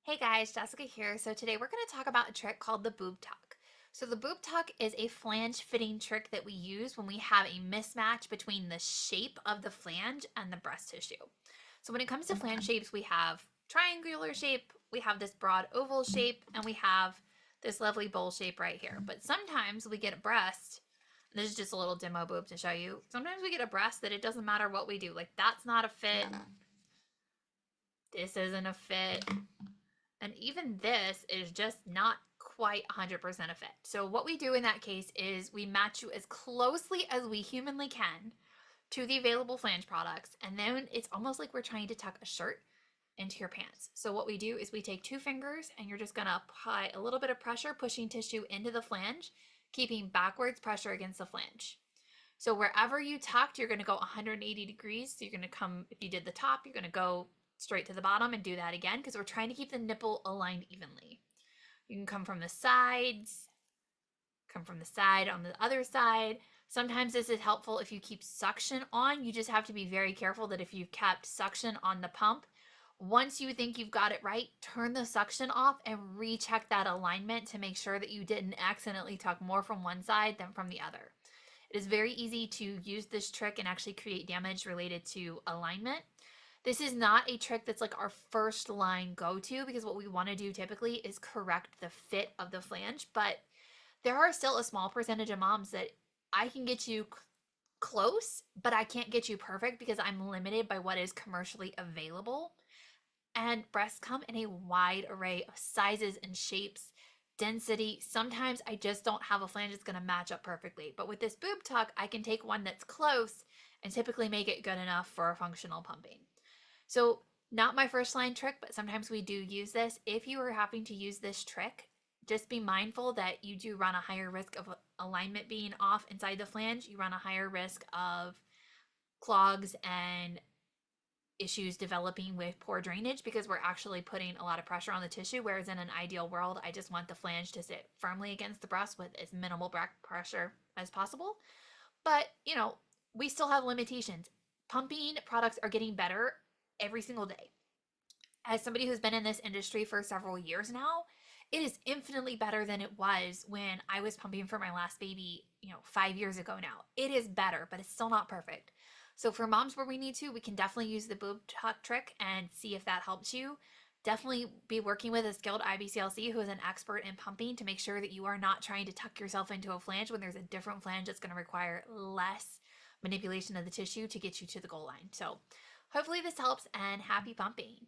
Hey guys, Jessica here. So today we're going to talk about a trick called the boob tuck. So the boob tuck is a flange fitting trick that we use when we have a mismatch between the shape of the flange and the breast tissue. So when it comes to flange shapes, we have triangular shape, we have this broad oval shape, and we have this lovely bowl shape right here. But sometimes we get a breast, and this is just a little demo boob to show you. Sometimes we get a breast that it doesn't matter what we do. Like that's not a fit. This isn't a fit. And even this is just not quite 100% a fit. So what we do in that case is we match you as closely as we humanly can to the available flange products. And then it's almost like we're trying to tuck a shirt into your pants. So what we do is we take two fingers and you're just going to apply a little bit of pressure, pushing tissue into the flange, keeping backwards pressure against the flange. So wherever you tucked, you're going to go 180 degrees. So you're going to come, if you did the top, you're going to go straight to the bottom and do that again because we're trying to keep the nipple aligned evenly. You can come from the sides, come from the side on the other side. Sometimes this is helpful if you keep suction on. You just have to be very careful that if you've kept suction on the pump, once you think you've got it right, turn the suction off and recheck that alignment to make sure that you didn't accidentally tuck more from one side than from the other. It is very easy to use this trick and actually create damage related to alignment. This is not a trick that's like our first line go-to because what we want to do typically is correct the fit of the flange, but there are still a small percentage of moms that I can get you close, but I can't get you perfect because I'm limited by what is commercially available. And breasts come in a wide array of sizes and shapes, density. Sometimes I just don't have a flange that's going to match up perfectly. But with this boob tuck, I can take one that's close and typically make it good enough for a functional pumping. So not my first line trick, but sometimes we do use this. If you are having to use this trick, just be mindful that you do run a higher risk of alignment being off inside the flange. You run a higher risk of clogs and issues developing with poor drainage because we're actually putting a lot of pressure on the tissue. Whereas in an ideal world, I just want the flange to sit firmly against the breast with as minimal back pressure as possible. But, we still have limitations. Pumping products are getting better every single day. As somebody who's been in this industry for several years now, it is infinitely better than it was when I was pumping for my last baby, 5 years ago now. It is better, but it's still not perfect. So for moms where we need to, we can definitely use the boob tuck trick and see if that helps you. Definitely be working with a skilled IBCLC who is an expert in pumping to make sure that you are not trying to tuck yourself into a flange when there's a different flange that's going to require less manipulation of the tissue to get you to the goal line. So hopefully this helps and happy pumping.